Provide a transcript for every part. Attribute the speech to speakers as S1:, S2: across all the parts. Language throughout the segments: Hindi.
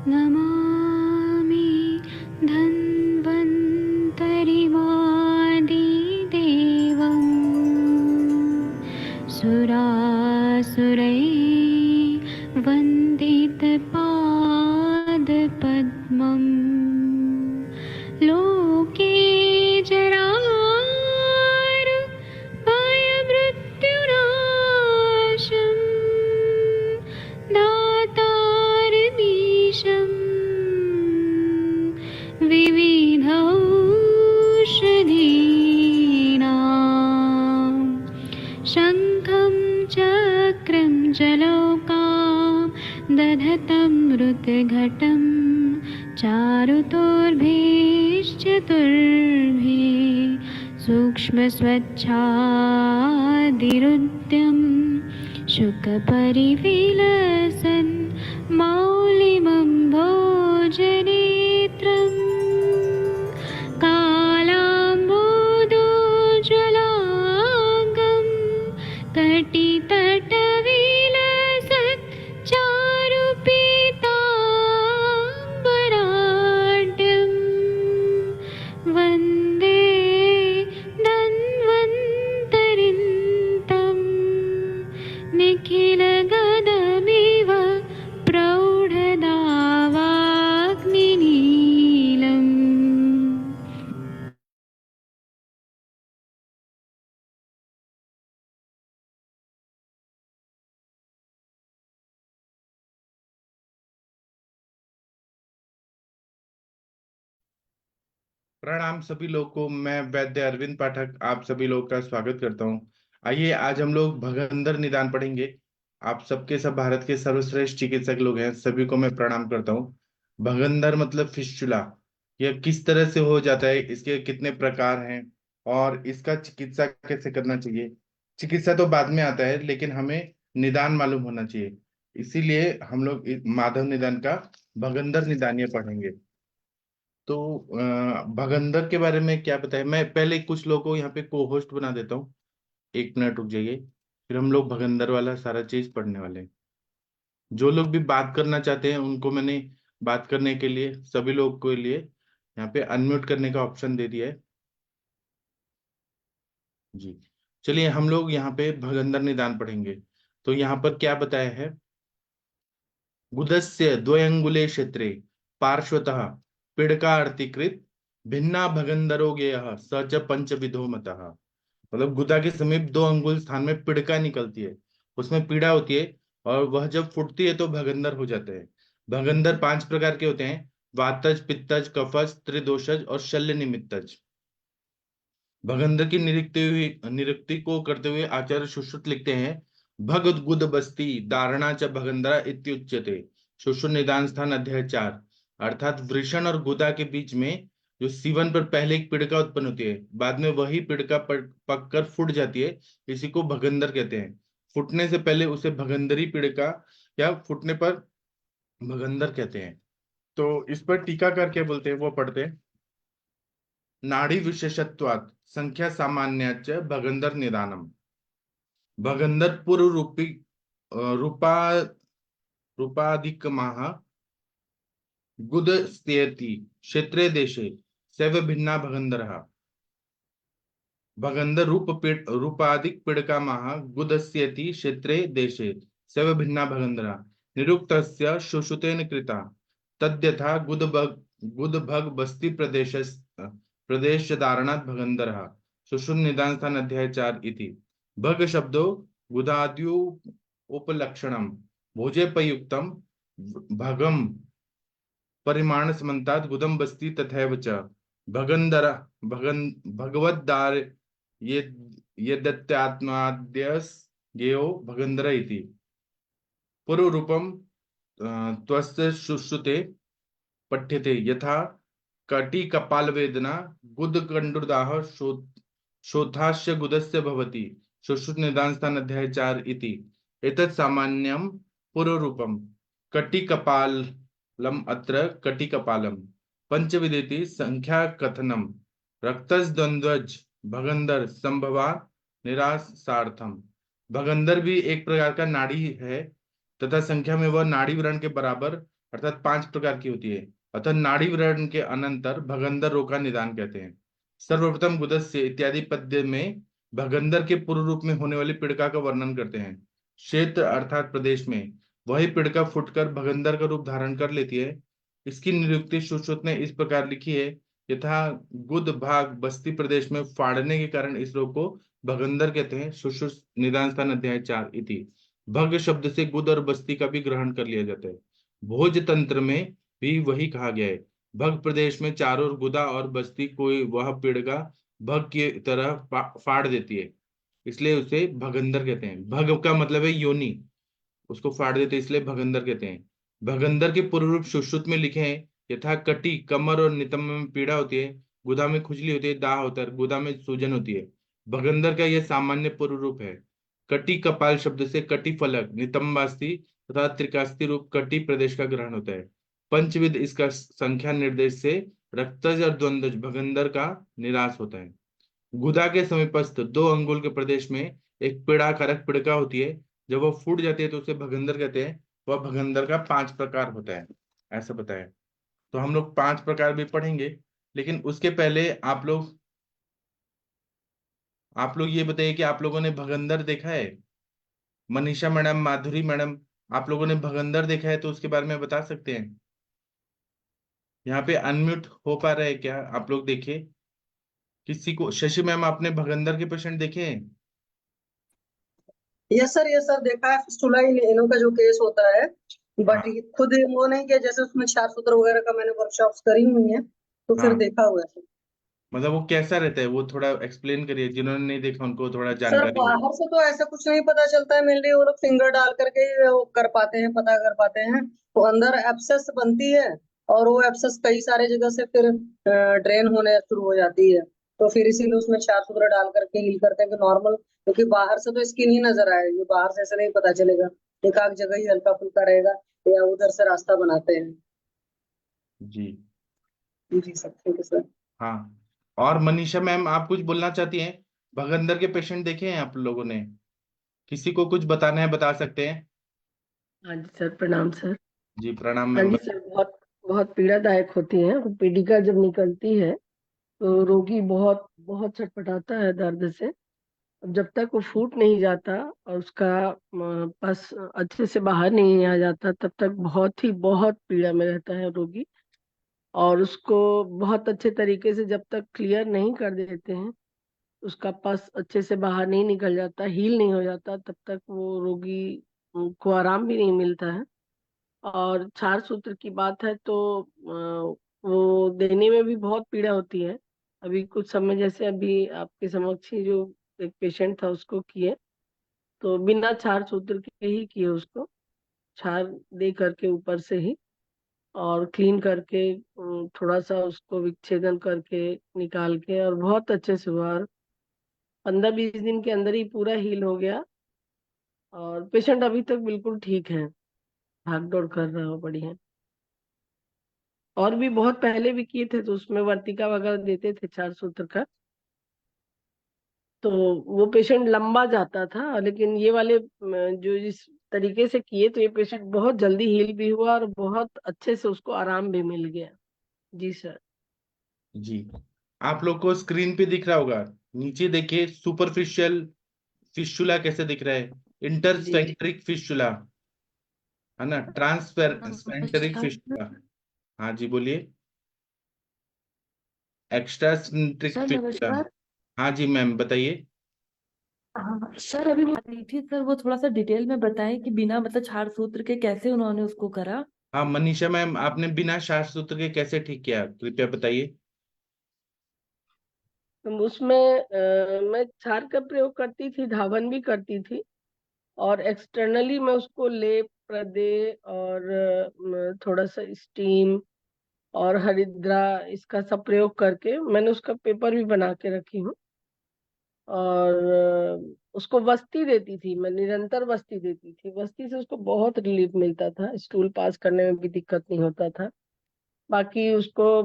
S1: नमामि धन्वन्तरिमादिदेवं सुरासुरैर्वन्दितपादपद्मं लोके जरामृत्युनाशं दातारमीशं विविधौषधीनां शङ्खं चक्रं जलौकां दधतं मृतघटं चारुतोर्भिश्चतुर्भिः सूक्ष्मस्वच्छादिरुद्यं शुकपरिविलसन् मौलिमं भोजनेत्रं कालाम्बोदोज्ज्वलाङ्गं कटितटविलसत् चारुपीताम्बराढ्यं वन्दे धन्वन्तरिन्तं निखिलगदमिव प्रौढदावाग्निनीलम्।
S2: प्रणाम सभी लोग को। मैं वैद्य अरविंद पाठक आप सभी लोग का स्वागत करता हूं। आइए आज हम लोग भगंदर निदान पढ़ेंगे। आप सबके सब भारत के सर्वश्रेष्ठ चिकित्सक लोग हैं, सभी को मैं प्रणाम करता हूं। भगंदर मतलब फिस्चुला, यह किस तरह से हो जाता है, इसके कितने प्रकार हैं और इसका चिकित्सा कैसे करना चाहिए। चिकित्सा तो बाद में आता है, लेकिन हमें निदान मालूम होना चाहिए। इसीलिए हम लोग माधव निदान का भगंदर निदान ये पढ़ेंगे। तो भगंदर के बारे में क्या बताएं। मैं पहले कुछ लोगों को यहाँ पे को होस्ट बना देता हूँ। 1 मिनट रुक जाइए, फिर हम लोग भगंदर वाला सारा चीज पढ़ने वाले हैं। जो लोग भी बात करना चाहते हैं उनको मैंने बात करने के लिए सभी लोग के लिए यहाँ पे अनम्यूट करने का ऑप्शन दे दिया है जी। चलिए हम लोग यहाँ पे भगंदर निदान पढ़ेंगे। तो यहाँ पर क्या बताया है। गुदस्य द्वयंगुले क्षेत्रे पार्श्वतः पिडकार्तिकृत भिन्ना भगंदरो गेयः स च पंचविधो मतः। मतलब गुदा के समीप 2 अंगुल स्थान में पिड़का निकलती है, उसमें पीड़ा होती है, और वह जब फूटती है तो भगंदर हो जाते हैं। भगंदर 5 प्रकार के होते हैं: वातज, पित्तज, कफज, त्रिदोषज और शल्य निमित्तज। भगंदर की निरुक्ति को करते हुए आचार्य सुश्रुत लिखते हैं, भगत गुद बस्ती दारणा च भगंदरा इत्युच्यते। सुश्रुत निदान स्थान अध्याय 4। अर्थात वृषण और गुदा के बीच में जो सीवन पर पहले एक पिड़का उत्पन्न होती है, बाद में वही पिड़का पक कर फूट जाती है, इसी को भगंदर कहते हैं। फूटने से पहले उसे भगंदरी पिड़का या फूटने पर भगंदर कहते हैं। तो इस पर टीकाकार क्या बोलते हैं वो पढ़ते हैं। नाड़ी विशेषत्वात् संख्या सामान्याच भगंदर निदानम। भगंदर पूर्व रूपी रूपा रूपाधिकमाह गुदस्त्येति क्षेत्रे देशे सैव भिन्ना भगंदरः। भगंदर रूपाधिक पिडकामाह गुदस्येति क्षेत्रे देशे सैव भिन्ना भगंदरः। निरुक्तस्य सुश्रुतेन कृता तद्यथा गुदभग बस्ती प्रदेश धारणात् भगंदरः। सुश्रुत निदान स्थान अध्याय 4 इति। भग शब्दो गुदाद्यु उपलक्षणम भोजेपयुक्तम भगम परिमाण समन्तात् गुदम बस्ती तथैव च भगंदर भगवद्दार ये यदत्यात्माद्यस गेयो भगंदर इति। पूर्व रूपम त्वस्य सुश्रुते पठ्यते यथा कटी कपाल वेदना गुद कंडुदाह शोथास्य गुदस्य भवति। सुश्रुत निदान स्थान अध्याय 4 इति। एतत् सामान्यं पूर्व रूपम कटी कपालम अत्र कटी कपालम पंचविदेति संख्या कथनम रक्तस्द्वंद्वज भगंदर संभवा निरासार्थम। भगंदर भी एक प्रकार का नाड़ी है तथा संख्या में वह नाड़ी व्रण के बराबर अर्थात 5 प्रकार की होती है। अतः नाड़ी व्रण के अनंतर भगंदर रोग का निदान कहते हैं। सर्वप्रथम गुदस्य इत्यादि पद्य में भगंदर के पूर्व रूप में होने वाली पीड़िका का वर्णन करते हैं। क्षेत्र अर्थात प्रदेश में वही पीड़िका फुटकर भगंदर का रूप धारण कर लेती है। इसकी निरुक्ति सुश्रुत ने इस प्रकार लिखी है, यथा गुद भाग बस्ती प्रदेश में फाड़ने के कारण इस रोग को भगंदर कहते हैं। सुश्रुत निदान स्थान अध्याय 4 इति। भग शब्द से गुद और बस्ती का भी ग्रहण कर लिया जाता है। भोज तंत्र में भी वही कहा गया है। भग प्रदेश में चारों ओर गुदा और बस्ती कोई वह पीड़िका भग की तरह फाड़ देती है, इसलिए उसे भगंदर कहते हैं। भग का मतलब है योनि, उसको फाड़ देते हैं इसलिए भगंदर कहते हैं। भगंदर के पूर्व रूप सुश्रुत में लिखे हैं, यथा कटी कमर और नितंब में पीड़ा होती है, गुदा में खुजली होती है, दाह होता है, गुदा में सूजन होती है। भगंदर का यह सामान्य पूर्व रूप है। कटी कपाल शब्द से कटी फलक नितंबास्ति तथा त्रिकास्ति रूप कटी प्रदेश का ग्रहण होता है। पंचविध इसका संख्या निर्देश से रक्तज और द्वंद्वज भगंदर का निराश होता है। गुदा के समीपस्थ 2 अंगुल के प्रदेश में एक पीड़ा कारक पीड़िका होती है। जब वो फूट जाती है तो उसे भगंदर कहते हैं। वह भगंदर का 5 प्रकार होता है, ऐसा बताया। तो हम लोग 5 प्रकार भी पढ़ेंगे, लेकिन उसके पहले आप लोग ये बताइए कि आप लोगों ने भगंदर देखा है? मनीषा मैडम, माधुरी मैडम, आप लोगों ने भगंदर देखा है तो उसके बारे में बता सकते हैं? यहाँ पे अनम्यूट हो पा रहा है क्या? आप लोग देखिए किसी को। शशि मैम, आपने भगंदर के पेशेंट देखे हैं?
S3: यस सर देखा है। फिस्टुला इनो का जो केस होता है, बट
S2: हाँ,
S3: खुद वो नहीं किया, जैसे उसमें क्षार सूत्र वगैरह का मैंने वर्कशॉप्स करी हुई है, तो फिर
S2: हाँ,
S3: देखा हुआ है।
S2: मतलब वो कैसा रहता है, वो थोड़ा एक्सप्लेन करिए, जिन्होंने नहीं देखा उनको थोड़ा
S3: सर
S2: जानकारी हो।
S3: बाहर से तो ऐसा कुछ नहीं पता चलता है, मेनली वो लोग फिंगर डाल करके वो कर पाते हैं, पता कर पाते हैं। तो अंदर एब्सेस बनती है, और वो एब्सेस कई सारे जगह से फिर ड्रेन होने शुरू हो जाती है। तो फिर इसीलिए उसमें क्षार सूत्र डाल करके हील करते हैं कि नॉर्मल, क्योंकि बाहर से तो स्किन ही नजर आएगी, बाहर से ऐसा नहीं पता चलेगा। एक आध जगह ही हल्का फुल्का रहेगा, या उधर से रास्ता बनाते हैं।
S2: जी।
S3: जी सर, ठीक है सर।
S2: हाँ, और मनीषा मैम, आप कुछ बोलना चाहती हैं? भगंदर के पेशेंट देखे हैं आप लोगों ने? किसी को कुछ बताना है बता सकते हैं।
S4: हाँ जी सर, प्रणाम सर।
S2: जी प्रणाम
S4: हाँ
S2: मैम।
S4: जी सर, बहुत बहुत पीड़ादायक होती है। पीड़िका जब निकलती है तो रोगी बहुत बहुत छटपटाता है दर्द से। अब जब तक वो फूट नहीं जाता और उसका पस अच्छे से बाहर नहीं आ जाता, तब तक बहुत पीड़ा में रहता है रोगी। और उसको बहुत अच्छे तरीके से जब तक क्लियर नहीं कर देते हैं, उसका पस अच्छे से बाहर नहीं निकल जाता, हील नहीं हो जाता, तब तक वो रोगी को आराम भी नहीं मिलता है। और क्षार सूत्र की बात है तो वो देने में भी बहुत पीड़ा होती है। अभी कुछ समय, जैसे अभी आपके समक्ष ही जो एक पेशेंट था उसको किए, तो बिना क्षार सूत्र के ही किए उसको, क्षार दे करके ऊपर से ही, और क्लीन करके थोड़ा सा उसको विच्छेदन करके निकाल के, और बहुत अच्छे से हुआ। और 15-20 दिन के अंदर ही पूरा हील हो गया, और पेशेंट अभी तक बिल्कुल ठीक है, भाग दौड़ कर रहा हो, बढ़िया। और भी बहुत पहले भी किए थे, तो उसमें वर्तिका वगैरह देते थे क्षार सूत्र का, तो वो पेशेंट लंबा जाता था। लेकिन ये वाले जो जिस तरीके से किए, तो ये पेशेंट बहुत जल्दी हील भी हुआ और बहुत अच्छे से उसको आराम भी मिल गया। जी सर।
S2: जी, आप लोग को स्क्रीन पे दिख रहा होगा, नीचे देखिए सुपरफिशियल फिस्टुला कैसे दिख रहा है,
S4: जी
S2: इंटरस्पेंट्रिक फिस्टुला, है ना, ट्रांसपेरेंट
S1: नमस्कार।
S2: फिस्टुला। हाँ जी, बोलिए। एक्स्ट्रासेंट्रिक
S1: सर
S2: फिस्टुला।
S1: नमस्कार।
S2: हाँ जी मैम, बताइए।
S1: हाँ सर, अभी मैं बात रही थी सर, वो थोड़ा सा डिटेल में बताएं कि बिना मतलब छाड़ सूत्र के कैसे उन्होंने उसको करा।
S2: हाँ मनीषा मैम, आपने बिना शास्त्र सूत्र के कैसे ठीक किया, कृपया बताइए।
S4: तो उसमें मैं क्षार का प्रयोग करती थी, धावन भी करती थी, और एक्सटर्नली मैं उसको लेप, प्रदे और थोड़ा सा स्टीम और हरिद्रा, इसका सब प्रयोग करके मैंने उसका पेपर भी बना के रखी हूँ। और उसको वस्ती देती थी, मैं निरंतर वस्ती देती थी। वस्ती से उसको बहुत रिलीफ मिलता था, स्टूल पास करने में भी दिक्कत नहीं होता था। बाकी उसको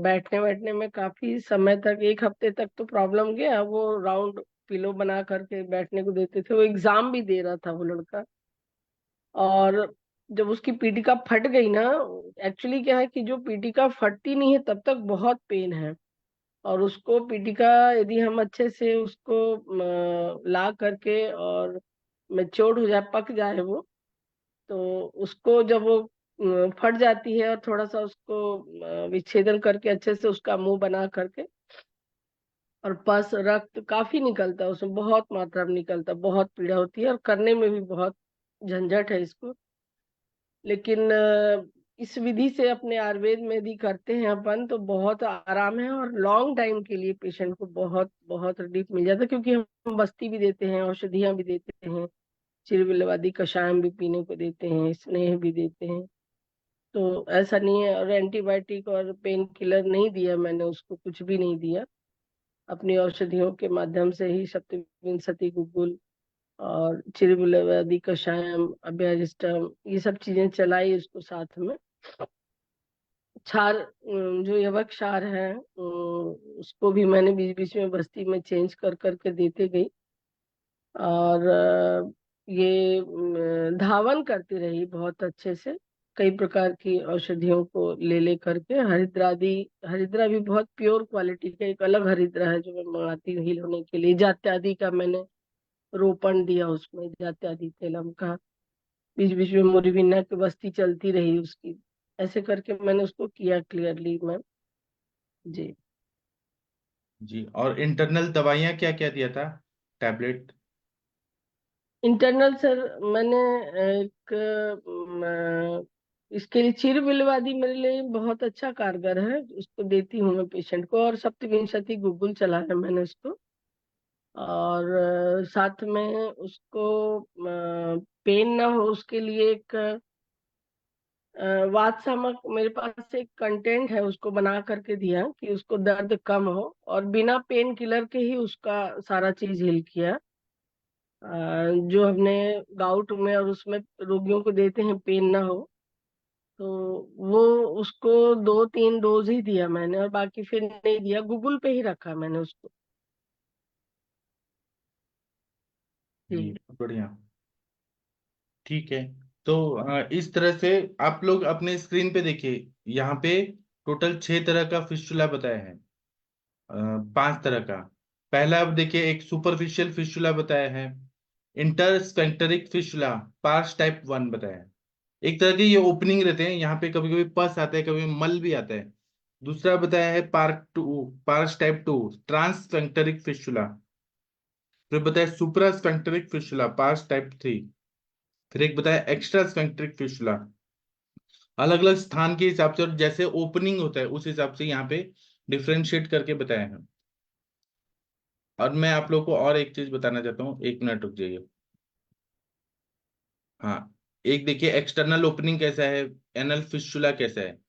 S4: बैठने बैठने में काफी समय तक, 1 हफ्ते तक तो प्रॉब्लम गया। वो राउंड पिलो बना करके बैठने को देते थे। वो एग्जाम भी दे रहा था वो लड़का। और जब उसकी पीटिका फट गई ना, एक्चुअली क्या है कि जो पीटिका फटती नहीं है तब तक बहुत पेन है, और उसको पीटिका यदि हम अच्छे से उसको ला करके और मेच्योर हो जाए, पक जाए वो, तो उसको जब वो फट जाती है और थोड़ा सा उसको विच्छेदन करके अच्छे से उसका मुंह बना करके, और पस रक्त काफी निकलता है उसमें, बहुत मात्रा में निकलता है, बहुत पीड़ा होती है और करने में भी बहुत झंझट है इसको। लेकिन इस विधि से अपने आयुर्वेद में यदि करते हैं अपन तो बहुत आराम है, और लॉन्ग टाइम के लिए पेशेंट को बहुत बहुत रिलीफ मिल जाता है, क्योंकि हम बस्ती भी देते हैं, औषधियां भी देते हैं, चिरविलवादी कषायम भी पीने को देते हैं, स्नेह भी देते हैं। तो ऐसा नहीं है, और एंटीबायोटिक और पेन किलर नहीं दिया मैंने उसको, कुछ भी नहीं दिया। अपनी औषधियों के माध्यम से ही सप्तविंशति गुगुल और चिरविलवादी कषायम, अभ्यारिष्टम, ये सब चीजें चलाई उसको साथ में। क्षार, जो यवक क्षार है, उसको भी मैंने बीच बीच में बस्ती में चेंज कर करके देते गई। और ये धावन करती रही बहुत अच्छे से, कई प्रकार की औषधियों को ले ले करके। हरिद्रादि, हरिद्रा भी बहुत प्योर क्वालिटी का, एक अलग हरिद्रा है जो मैं मंगाती हूँ हील होने के लिए। जात्यादि का मैंने रोपण दिया उसमें, जात्यादि तेलम का। बीच बीच में मोरिविना की बस्ती चलती रही उसकी, ऐसे करके मैंने उसको किया क्लियरली मैम। जी।
S2: जी, और इंटरनल दवाइयाँ क्या क्या दिया था, टैबलेट?
S4: इंटरनल सर, मैंने एक इसके लिए चिरविलवादी मेरे लिए बहुत अच्छा कारगर है, उसको देती हूँ मैं पेशेंट को। और सप्तविंशति गुगुल चला है मैंने उसको। और साथ में उसको पेन ना हो उसके लिए एक वातसामक, मेरे पास एक कंटेंट है, उसको बना करके दिया कि उसको दर्द कम हो, और बिना पेन किलर के ही उसका सारा चीज हिल किया। जो हमने गाउट में और उसमें रोगियों को देते हैं पेन ना हो, तो वो उसको 2-3 डोज ही दिया मैंने, और बाकी फिर नहीं दिया, गूगल पे ही रखा मैंने उसको।
S2: जी,
S4: जी।
S2: बढ़िया। ठीक है। तो इस तरह से आप लोग अपने स्क्रीन पे देखिए, यहाँ पे टोटल 6 तरह का फिस्टुला बताया है, 5 तरह का। पहला आप देखिए, एक सुपरफिशियल फिस्टुला बताया है, इंटरस्फेंक्टरिक फिस्टुला पार्स टाइप 1 बताया है। एक तरह के ये ओपनिंग रहते हैं, यहाँ पे कभी कभी पस आता है, कभी मल भी आता है। दूसरा बताया है पार्स टाइप 2 ट्रांसफेंक्टरिक फिस्टुला। फिर बताया सुप्रा स्फेंक्टरिक फिस्टुला पार्स टाइप 3। फिर एक बताया एक्स्ट्रा स्फेंक्टरिक फिस्टुला। अलग अलग स्थान के हिसाब से और जैसे ओपनिंग होता है उस हिसाब से यहाँ पे डिफ्रेंशिएट करके बताया है। और मैं आप लोग को और एक चीज बताना चाहता हूँ, 1 मिनट रुक जाइए। हाँ, एक देखिए एक्सटर्नल ओपनिंग कैसा है, एनल फिस्टुला कैसा है,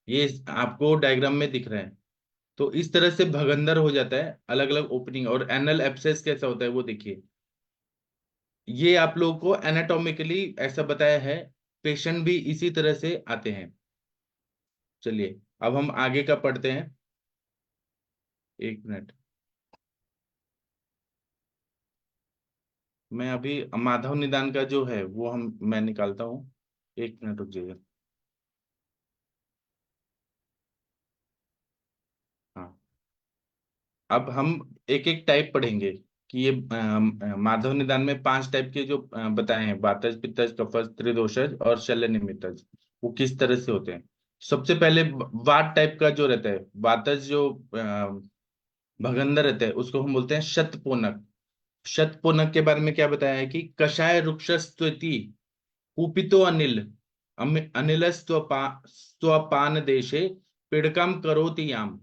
S2: ये आपको डायग्राम में दिख रहा है। तो इस तरह से भगंदर हो जाता है, अलग अलग ओपनिंग। और एनल एब्सेस कैसा होता है वो देखिए, ये आप लोगों को एनाटोमिकली ऐसा बताया है। पेशेंट भी इसी तरह से आते हैं। चलिए, अब हम आगे का पढ़ते हैं। 1 मिनट, मैं अभी माधव निदान का जो है वो मैं निकालता हूँ। 1 मिनट रुक जाइए। हाँ, अब हम एक एक टाइप पढ़ेंगे कि ये माधव निदान में 5 टाइप के जो बताए हैं, वातज, पित्तज, कफज, त्रिदोषज और शल्य निमित्तज, वो किस तरह से होते हैं। सबसे पहले वात टाइप का जो रहता है, वातज जो भगंदर रहता है, उसको हम बोलते हैं शतपोनक। शतपोनक के बारे में क्या बताया है कि कषाय रुक्षस्त्वति कुपितो अनिल अनिल स्वपान देशे पीड़कम करोति याम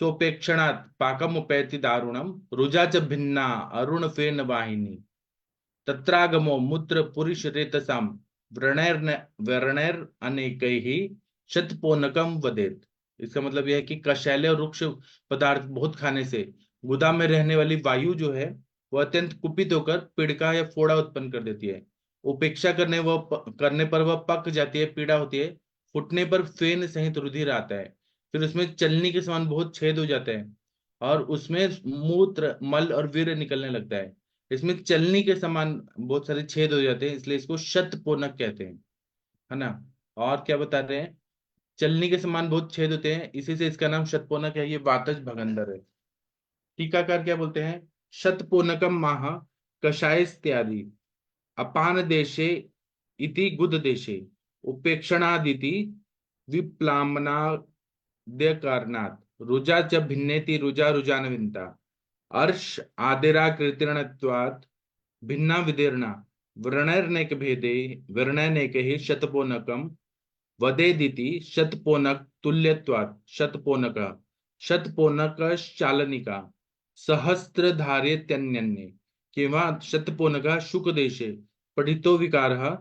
S2: सोपेक्षणात् पाकमुपैति दारुणम रुजा च भिन्ना अरुण फेन वाहिनी तत्रागमो मूत्र पुरुष रेतसाम व्रणैर अनेकैः शतपोनकम वदेत। इसका मतलब यह है कि कषैले और रुक्ष पदार्थ बहुत खाने से गुदा में रहने वाली वायु जो है वह अत्यंत कुपित होकर पीड़का या फोड़ा उत्पन्न कर देती है। उपेक्षा करने पर वह पक जाती है, पीड़ा होती है। फुटने पर फेन सहित रुधिर आता है। फिर उसमें चलनी के समान बहुत छेद हो जाते हैं, और उसमें मूत्र, मल और वीर्य निकलने लगता है। इसमें चलनी के समान बहुत सारे छेद हो जाते हैं, इसलिए इसको शतपोनक कहते हैं। है ना। और क्या बता रहे हैं, चलनी के समान बहुत छेद होते हैं, इसी से इसका नाम शतपोनक है, ये वातज भगंदर है। टीकाकार क्या बोलते हैं, शतपोनकम माह कषाय इत्यादि अपान देशे इति गुद देशे उपेक्षणादिति विप्लामनाद्य कारणात् रुजा च भिन्नेति रुजा रुजानविंता अर्ष आदिराकृतिर्णत्वात् भिन्ना विदीर्णा वर्णैर्नैक भेदे वर्णैनेके शतपोनकम वदेदिति शतपोनक तुल्यत्वात् शतपोनक शतपोनकश्चालनिका सहस्त्रधारेत्यन्यन्ये किंवा शतपोनका शुकदेशे पठितो विकारः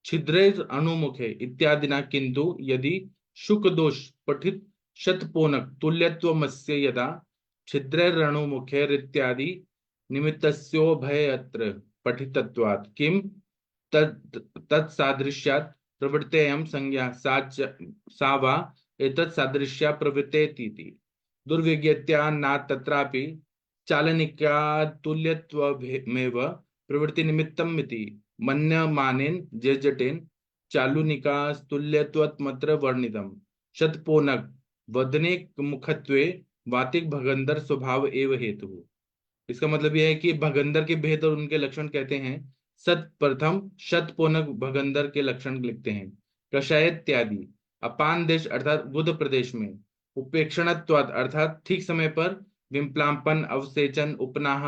S2: छिद्रे अणुमुखे इत्यादिना किंतु यदि शुक दोष पठित शतपोनक तुल्यत्वमस्य यदा छिद्रैरणुमुखैरित्यादि निमित्तस्योभयत्र पठितत्वात् किम तत्सादृश्यात् प्रवृत्तेयं संज्ञा सा वा एतत् सादृश्या प्रवृत्तेतीति दुर्विज्ञत्या न तत्रापि चालनिका तुल्यत्वमेव प्रवृत्ति निमित्तम् इति मन्यमानेन जेजटेन चालुनिका तुल्यत्वमत्र वर्णितम् शतपोनक वदने मुखत्वे वातिक भगंदर स्वभाव एव हेतु। इसका मतलब यह है कि भगंदर के भेद और उनके लक्षण कहते हैं। प्रथम शतपोनक भगंदर के लक्षण लिखते हैं। कषाय इत्यादि अपान देश अर्थात बुध प्रदेश में, उपेक्षणत्वाद अर्थात ठीक समय पर, विम्पलापन अवसेचन उपनाह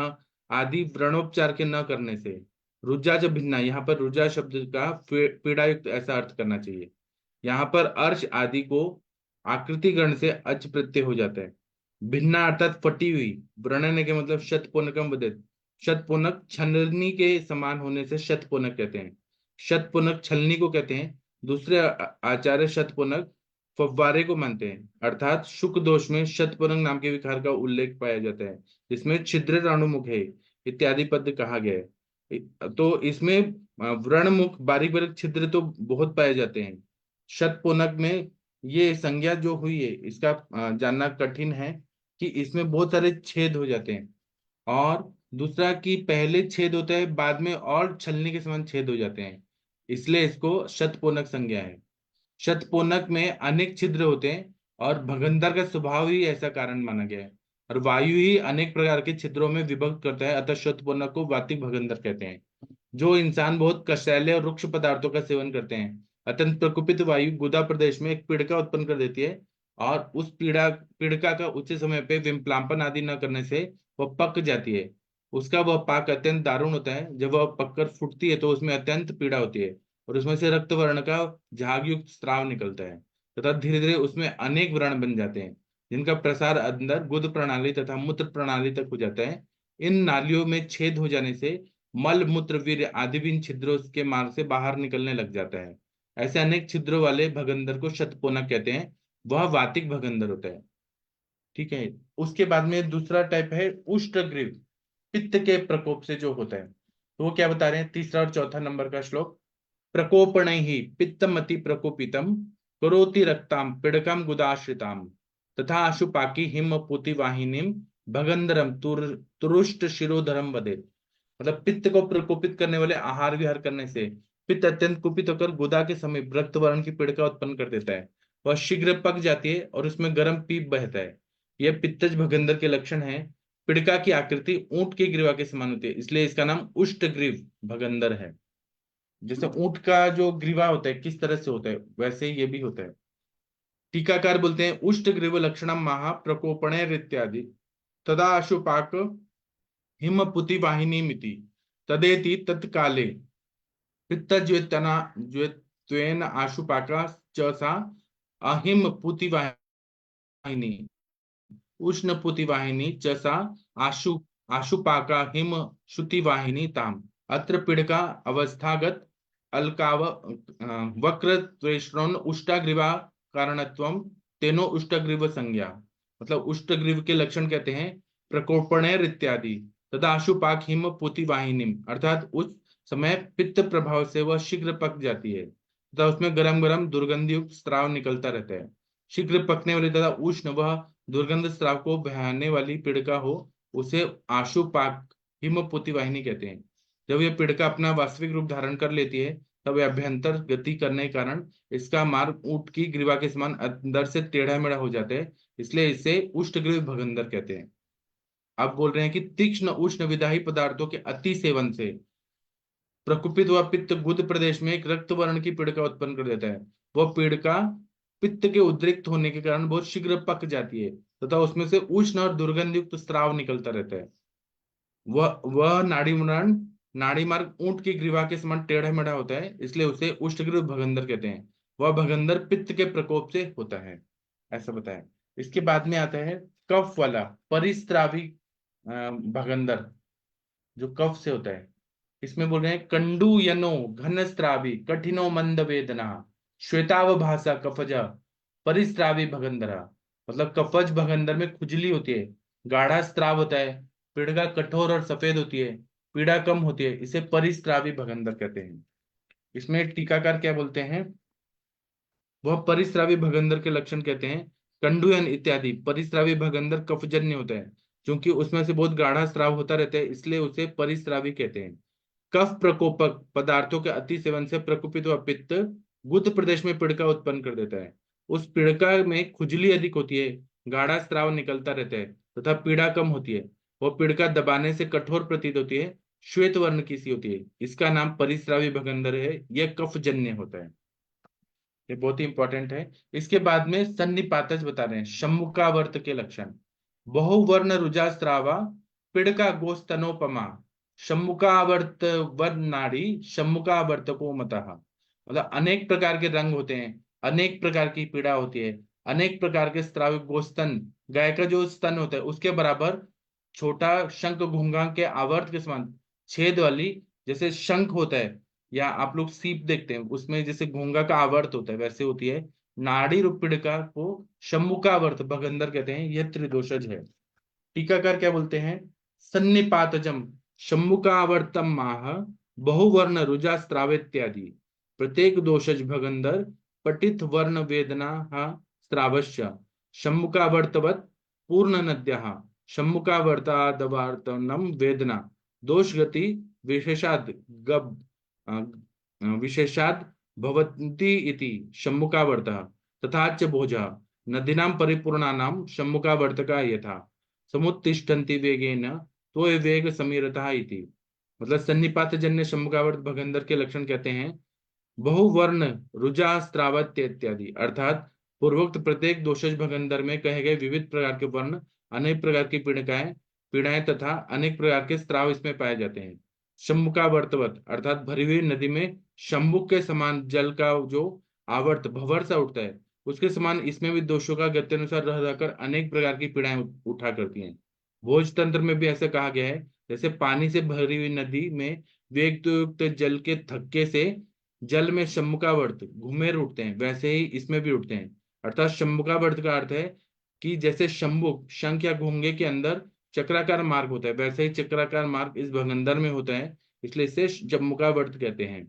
S2: आदि व्रणोपचार के न करने से, रुजा ज भिन्ना, यहाँ पर रुजा शब्द का पीड़ायुक्त ऐसा अर्थ करना चाहिए। यहाँ पर अर्श आदि को आकृति गण से अच प्रत्यय हो जाता है। भिन्ना अर्थात फटी हुई, व्रणन के मतलब शतपोनकम वदेत, शतपोनक छलनी के समान होने से शतपोनक कहते हैं। शतपोनक छलनी को कहते हैं। दूसरे आचार्य शतपोनक फव्वारे को मानते हैं, अर्थात शुक दोष में शतपोनक नाम के विकार का उल्लेख पाया जाता है, जिसमें छिद्र राणुमुख है इत्यादि पद कहा गया है। तो इसमें व्रणमुख बारीक बारीक छिद्र तो बहुत पाए जाते हैं। शतपोनक में ये संज्ञा जो हुई है इसका जानना कठिन है कि इसमें बहुत सारे छेद हो जाते हैं, और दूसरा कि पहले छेद होता है बाद में और छलनी के समान छेद हो जाते हैं, इसलिए इसको शतपोनक संज्ञा है। शतपोनक में अनेक छिद्र होते हैं और भगंदर का स्वभाव ही ऐसा कारण माना गया है, और वायु ही अनेक प्रकार के छिद्रों में विभक्त करता है, अतः शतपोनक को वातिक भगंदर कहते हैं। जो इंसान बहुत कषैले और रुक्ष पदार्थों का सेवन करते हैं, अत्यंत प्रकुपित वायु गुदा प्रदेश में एक पीड़िका उत्पन्न कर देती है, और उस पीड़िका का उचित समय पे विम्पलापन आदि न करने से वह पक जाती है। उसका वह पाक अत्यंत दारुण होता है। जब वह पककर फूटती है तो उसमें अत्यंत पीड़ा होती है, और उसमें से रक्त वर्ण का झाग युक्त स्राव निकलता है, तथा धीरे धीरे उसमें अनेक व्रण बन जाते हैं, जिनका प्रसार अंदर गुद प्रणाली तथा मूत्र प्रणाली तक हो जाता है। इन नालियों में छेद हो जाने से मल मूत्र वीर आदि भी इन छिद्रों के मार्ग से बाहर निकलने लग जाता है। ऐसे अनेक छिद्रों वाले भगंदर को शतपोनक कहते हैं। वह वातिक भगंदर होता है। ठीक है। उसके बाद में दूसरा टाइप है उष्टग्रीव, पित्त के प्रकोप से जो होता है। तो वो क्या बता रहे हैं, तीसरा और चौथा नंबर का श्लोक। प्रकोपण ही पित्तमति प्रकोपितम करोति रक्ताम पिडकम गुदाश्रिताम तथा आशुपाकी हिम पुति वाहिनीम भगंदरम तुरुष्ट शिरोधरम वदेत। मतलब पित्त को प्रकोपित करने वाले आहार विहार करने से पित्त अत्यंत कुपित होकर गुदा के समीप रक्त वर्ण की पीड़िका उत्पन्न कर देता है। वह शीघ्र पक जाती है और उसमें गर्म पीप बहता है। यह पित्तज भगंदर के लक्षण है। पीड़िका की आकृति ऊंट की ग्रीवा के समान होती है, इसलिए इसका नाम उष्टग्रीव भगंदर है। जैसे ऊंट का जो ग्रीवा होता है किस तरह से होता है, वैसे ये भी होता है। टीकाकार बोलते हैं उष्टग्रीव लक्षणम महा प्रकोपणे इत्यादि तदा अशुपाक हिमपुति वाहिनी मिति तदेति तत्काले पित्तज्वेतना ज्वेत्वेन आशुपाका च सा अहिम पुति वाहिनी उष्णपुति वाहिनी च सा आशुपाका हिम श्रुति वाहिनी ताम। अत्र पीड़िका अवस्थागत अलकाव वक्र त्वेष्ण उष्टाग्रीवा कारणत्वम तेनो उष्टग्रीव संज्ञा। मतलब उष्टग्रीव के लक्षण कहते हैं प्रकोपणेर इत्यादि तथा आशुपाक हिम पुति वाहिनी, अर्थात उस समय पित्त प्रभाव से वह शीघ्र पक जाती है तथा उसमें गरम गरम दुर्गंध युक्त स्राव निकलता रहता है। शीघ्र पकने वाली तथा उष्ण वह दुर्गंध स्राव को बहाने वाली पीड़िका हो उसे आशुपाक हिमपुति वाहिनी कहते हैं। जब यह पीड़िका अपना वास्तविक रूप धारण कर लेती है तब अभ्यंतर गति करने के कारण इसका मार्ग ऊंट की ग्रीवा के समान अंदर से टेढ़ा मेढ़ा हो जाता है, इसलिए इसे उष्टग्रीव भगंदर कहते हैं। अब बोल रहे हैं कि तीक्ष्ण उष्ण विदाही पदार्थों के अति सेवन से प्रकुपित व पित्त गुद प्रदेश में एक रक्त वर्ण की पीड़िका उत्पन्न कर देता है। वह पीड़िका पित्त के उद्रिक्त होने के कारण बहुत शीघ्र पक जाती है तथा उसमें से उष्ण और दुर्गंध युक्त स्राव निकलता रहता है। वह नाड़ी मार्ग ऊंट की ग्रीवा के समान टेढ़ा मेढ़ा होता है, इसलिए उसे उष्टग्रीव भगंदर कहते हैं। वह भगंदर पित्त के प्रकोप से होता है, ऐसा बताया। इसके बाद में आता है कफ वाला परिस्रावी भगंदर, जो कफ से होता है। इसमें बोल रहे हैं कंडू यनो घनस्त्रावी कठिनो मंद वेदना श्वेताव भाषा कफज परिस्रावी भगंदरा। मतलब कफज भगंदर में खुजली होती है, गाढ़ा स्त्राव होता है, पीड़िका कठोर और सफेद होती है, पीड़ा कम होती है, इसे परिस्रावी भगंदर कहते हैं। इसमें टीकाकार क्या बोलते हैं, वह परिस्रावी भगंदर के लक्षण कहते हैं कंडुयन इत्यादि परिस्रावी भगंदर कफजन्य होता है, क्योंकि उसमें से बहुत गाढ़ा स्राव होता रहता है, इसलिए उसे परिस्रावी कहते हैं। कफ प्रकोपक पदार्थों के अति सेवन से प्रकोपित हुआ पित्त गुद प्रदेश में पीड़िका उत्पन्न कर देता है। उस पीड़िका में खुजली अधिक होती है, गाढ़ा स्राव निकलता रहता है तथा पीड़ा कम होती है। वह पीड़िका दबाने से कठोर प्रतीत होती है, श्वेत वर्ण की सी होती है। इसका नाम परिस्रावी भगंदर है, यह कफजन्य होता है। ये बहुत ही इंपॉर्टेंट है। इसके बाद में सन्निपातज बता रहे हैं सम्मुखावर्त के लक्षण। बहुवर्ण रुजा स्रावा पीड़िका गोस्तनोपमा सम्मुखावर्त वर्ण नाड़ी सम्मुखावर्तको मतः। मतलब अनेक प्रकार के रंग होते हैं, अनेक प्रकार की पीड़ा होती है, अनेक प्रकार के स्राव। गोस्तन गाय का जो स्तन होता है उसके बराबर छोटा शंख घुंघा के आवर्त के समान छेद वाली, जैसे शंख होता है या आप लोग सीप देखते हैं उसमें जैसे घोंगा का आवर्त होता है, वैसे होती है नाड़ी रूपिणिका को सम्मुखावर्त भगंदर कहते हैं। यह त्रिदोषज है। टीकाकार क्या बोलते हैं, सन्निपातजम सम्मुखावर्तम माह बहुवर्ण रुजा स्त्रावेत्यादि प्रत्येक दोषज भगंदर पटित वर्ण वेदना स्त्रावश्य सम्मुखावर्तवत पूर्ण नद्या सम्मुखावर्तादवार्तनम वेदना दोष गति विशेषाद गब विशेषाद भवन्ति इति सम्मुखावर्तः तथा च भोजः नदीनां परिपूर्णानां सम्मुखावर्तका यथा समुत्तिष्ठन्ति वेगेन तो वेग समीरतः इति। मतलब सन्निपात जन्य सम्मुखावर्त भगंदर के लक्षण कहते हैं बहुवर्ण रुजा स्त्रावत्य इत्यादि, अर्थात पूर्वोक्त प्रत्येक दोषज भगंदर में कहे गए विविध प्रकार के वर्ण, अनेक प्रकार की पीड़ाएं तथा अनेक प्रकार के स्त्राव इसमें पाए जाते हैं। सम्मुखावर्तवत अर्थात भरी हुई नदी में शंभुक के समान जल का जो आवर्त भंवर सा उठता है, उसके समान इसमें भी दोषों का गति अनुसार रह रहकर अनेक प्रकार की पीड़ाएं उठा करती हैं। भोज तंत्र में भी ऐसा कहा गया है, जैसे पानी से भरी हुई नदी में वेग युक्त जल के धक्के से जल में सम्मुखावर्त घुमेर उठते हैं, वैसे ही इसमें भी उठते हैं। अर्थात सम्मुखावर्त का अर्थ है कि जैसे शंभुक शंख या घोंगे के अंदर चक्राकार मार्ग होता है, वैसे ही चक्राकार मार्ग इस भगंदर में होता है, इसलिए इसे सम्मुखावर्त कहते हैं।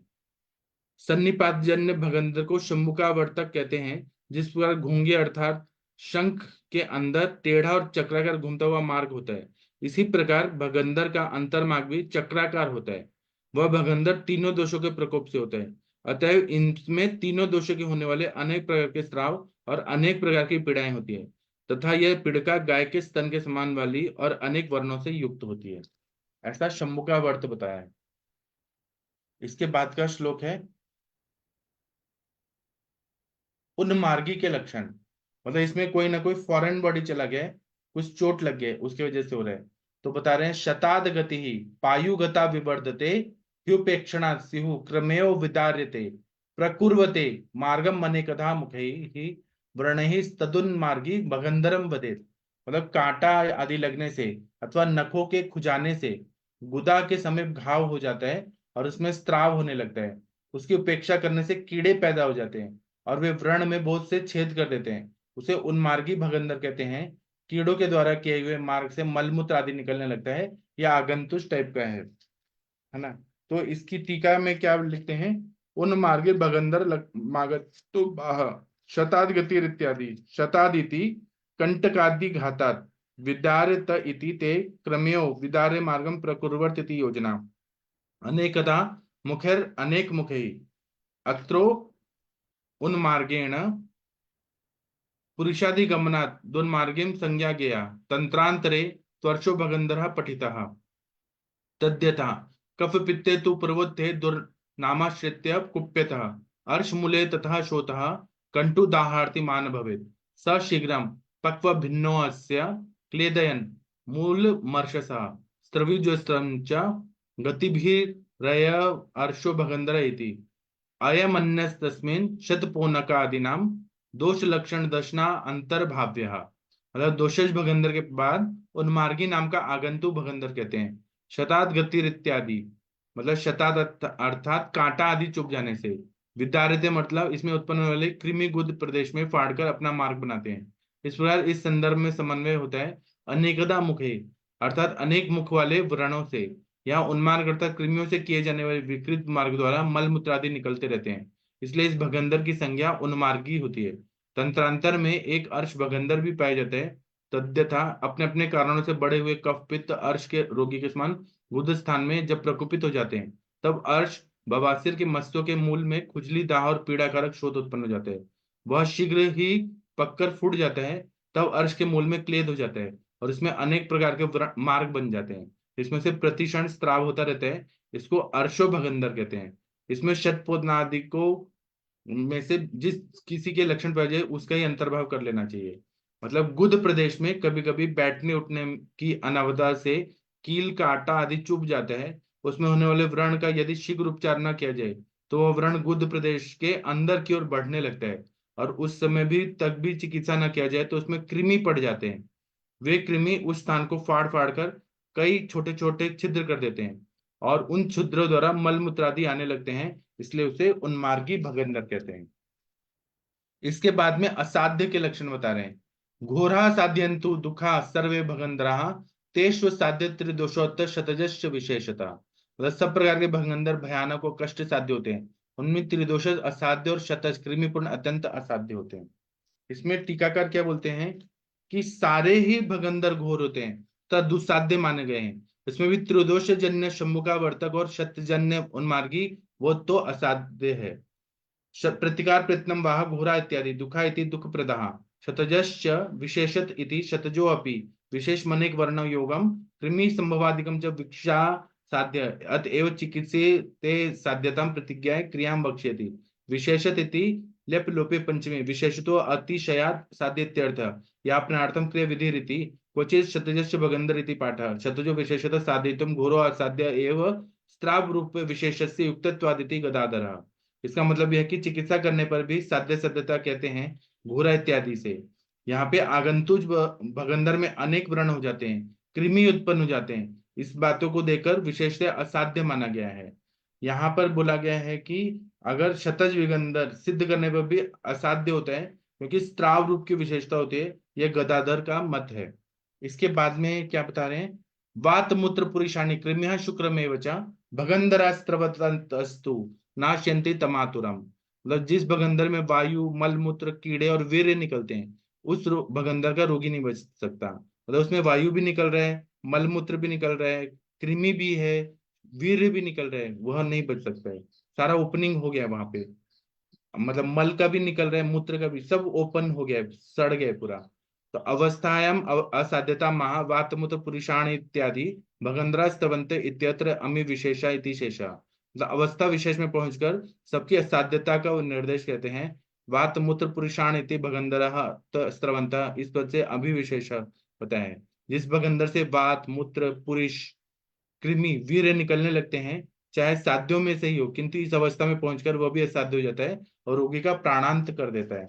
S2: सन्निपातजन्य भगंदर को सम्मुखावर्तक कहते हैं। जिस प्रकार घोंगे अर्थात शंख के अंदर टेढ़ा और चक्राकार घूमता हुआ मार्ग होता है, इसी प्रकार भगंदर का अंतर्मार्ग भी चक्राकार होता है। वह भगंदर तीनों दोषों के प्रकोप से होता है, अतएव इनमें तीनों दोषों के होने वाले अनेक प्रकार के स्राव और अनेक प्रकार की पीड़ाएं होती है तथा यह पीड़िका गाय के स्तन के समान वाली और अनेक वर्णों से युक्त होती है। ऐसा सम्मुखावर्त बताया है। इसके बाद का श्लोक है उन्मार्गी के लक्षण। मतलब इसमें कोई ना कोई फॉरेन बॉडी चला गया है, कुछ चोट लग गया है, उसकी वजह से हो रहा है। तो बता रहे हैं शताद गति ही पायुगता विवर्धते ह्युपेक्षणा सिहु क्रमेव विदार्यते प्रकुर्वते मार्गम मने कथा मुखे ही व्रणहि तदुन्मार्गी भगंदरम वदेत। मतलब कांटा आदि लगने से अथवा नखों के खुजाने से गुदा के समीप घाव हो जाता है और उसमें स्त्राव होने लगता है। उसकी उपेक्षा करने से कीड़े पैदा हो जाते हैं और वे व्रण में बहुत से छेद कर देते हैं, उसे उन्मार्गी भगंदर कहते हैं। कीड़ों के द्वारा किए हुए मार्ग से मलमूत्र आदि निकलने लगता है, या आगंतुष टाइप का है ना। तो इसकी टीका में क्या लिखते हैं, उन्मार्गी भगंदर मागतु शताद गति इत्यादि शतादिति कंटकादि घातात विदार्यत इति ते क्रमेयो विदार्य मार्गम प्रकुर्वत इति योजना अनेकदा मुखेर अनेक मुखे अत्रो उन्मार्गेण पुरुषादिगमनात् दुर्मार्गें संज्ञा गेया तंत्रांतरे त्वर्षो भगंधरः पठितः तद्यथा कफ पित्ते तु प्रवृत्ते दुर्नामाश्रित्य कुप्यतः अर्शमूले ततः शोतः कंठु दाहार्ति मान भवेत् स शीघ्रं पक्व भिन्नो अस्य क्लेदयन् मूलमर्षसः स्त्रविजोस्त्रं च गतिभिरय अर्षो भगंधर इति अयमन्यस्तस्मिन् शतपोनकादीनां दोष लक्षण दर्शना अंतर्भाव्यः। मतलब दोषज भगंधर के बाद उन्मार्गी नाम का आगंतु भगंधर कहते हैं। शतात गतिर इत्यादि, मतलब शतात अर्थात कांटा आदि चुभ जाने से। विदारित मतलब इसमें उत्पन्न होने वाले कृमि गुद प्रदेश में फाड़कर अपना मार्ग बनाते हैं। इस प्रकार इस संदर्भ में समन्वय होता है अनेकदा मुखे अर्थात अनेक मुख वाले व्रणों से। यहाँ उन्मार्ग अर्थात कृमियों से किए जाने वाले विकृत मार्ग द्वारा मल मूत्र आदि निकलते रहते हैं, इसलिए इस भगंदर की संज्ञा उन्मार्गी होती है। तंत्रांतर में एक अर्श भगंदर भी पाए जाते हैं। तद्यथा अपने अपने कारणों से बढ़े हुए कफ पित्त अर्श के रोगी के समान गुद स्थान में जब प्रकोपित हो जाते हैं तब अर्श बवासीर के मस्तों के मूल में खुजली दाह और पीड़ाकारक शोथ उत्पन्न हो जाते हैं। वह शीघ्र ही पककर फूट जाता है, तब अर्श के मूल में क्लेद हो जाता है और इसमें अनेक प्रकार के मार्ग बन जाते हैं। इसमें से प्रतिक्षण स्त्राव होता रहता है, इसको अर्शो भगंदर कहते हैं। इसमें शतपोदनादि को में से जिस किसी के लक्षण पाए जाए उसका ही अंतर्भाव कर लेना चाहिए। मतलब गुद प्रदेश में कभी कभी बैठने उठने की अनावधा से कील कांटा आदि चुभ जाता है। उसमें होने वाले व्रण का यदि शीघ्र उपचार न किया जाए तो वह व्रण गुद प्रदेश के अंदर की ओर बढ़ने लगता है और उस समय भी तक भी चिकित्सा न किया जाए तो उसमें कृमि पड़ जाते हैं। वे कृमि उस स्थान को फाड़ फाड़ कर कई छोटे छोटे छिद्र कर देते हैं और उन छिद्रों द्वारा मल मूत्र आदि आने लगते हैं, इसलिए उसे उन्मार्गी भगंदर कहते हैं। इसके बाद में असाध्य के लक्षण बता रहे हैं। घोरा साध्यंतु दुखा सर्वे भगंधरा तेष्व साध्य त्रिदोषोत्तर शतजश्च विशेषता। मतलब सब प्रकार के भगंदर भयानक और कष्ट साध्य होते हैं, उनमें त्रिदोष असाध्य और शतज कृमिपूर्ण अत्यंत असाध्य होते हैं। इसमें टीकाकार क्या बोलते हैं कि सारे ही भगंदर घोर होते हैं तथा दुस्साध्य माने गए हैं। इसमें भी त्रिदोष जन्य शंभुका वर्तक और शतजन्य उन्मार्गी वो तो असाध्य है। प्रतिकार प्रयत्नम वाह घोरा इत्यादि दुखा इति दुख प्रदाह शतजश्च विशेषत इति शतजो अपि विशेष मनेक वर्ण योगम कृमि संभवादिकम च विक्षा साध्य अतएव चिकित्से ते साध्यतां प्रतिज्ञाय क्रियां वक्ष्यति। विशेषत इति लेप लोपे पंचमे विशेषतो अतिशयात् साध्यत्यर्थ यापनार्थम क्रिया विधि रीति क्वचित शतजश्च भगंदर इति पाठः शतजो विशेषतः साधितुम घोरो असाध्य एव स्त्राव रूप विशेषस्य युक्तत्वादिति गदाधरः। इसका मतलब यह कि चिकित्सा करने पर भी साध्य साध्यता कहते हैं घोरा इत्यादि से। यहाँ पे आगंतुज भगंदर में अनेक व्रण हो जाते हैं, कृमि उत्पन्न हो जाते हैं, इस बातों को देखकर विशेषतः असाध्य माना गया है। यहाँ पर बोला गया है कि अगर शतज विगंधर सिद्ध करने पर भी असाध्य होता है क्योंकि स्त्राव रूप की विशेषता होती है, यह गदाधर का मत है। इसके बाद में क्या बता रहे हैं, वात मूत्र पुरुषाणि कृम्यः शुक्रमेव च भगंधरास्त्रवतस्तु नाश्यन्ति तमातुरम। मतलब जिस भगंदर में वायु मल मूत्र कीड़े और वीर्य निकलते हैं उस भगंदर का रोगी नहीं बच सकता। मतलब उसमें वायु भी निकल रहा है, मल मूत्र भी निकल रहा है, कृमि भी है, वीर्य भी निकल रहा है, वह नहीं बच सकता है। सारा ओपनिंग हो गया वहां पे, मतलब मल का भी निकल रहा है, मूत्र का भी, सब ओपन हो गया है, सड़ गया है पूरा। तो अवस्थायाम असाध्यता महा वात मूत्र पुरुषाण इत्यादि भगंदरा स्तवंत इत्यत्र अमि विशेषा इति शेषा। मतलब अवस्था विशेष में पहुंचकर सबकी असाध्यता का वो निर्देश कहते हैं। वात मूत्र पुरुषाण इति भगंदरा स्त्रवंत, इस पद से अभिविशेष होता है। जिस भगंदर से वात मूत्र पुरुष कृमि वीर्य निकलने लगते हैं, चाहे साध्यों में से ही हो, किंतु इस अवस्था में पहुंचकर वह भी असाध्य हो जाता है और रोगी का प्राणांत कर देता है।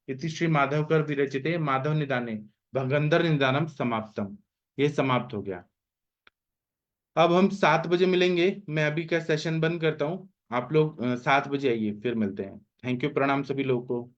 S2: इति श्री माधवकर विरचिते माधव निदाने भगंदर निदानम समाप्तम। ये समाप्त हो गया। अब हम 7 बजे मिलेंगे। मैं अभी का सेशन बंद करता हूँ, आप लोग 7 बजे आइए, फिर मिलते हैं। थैंक यू, प्रणाम सभी लोगों को।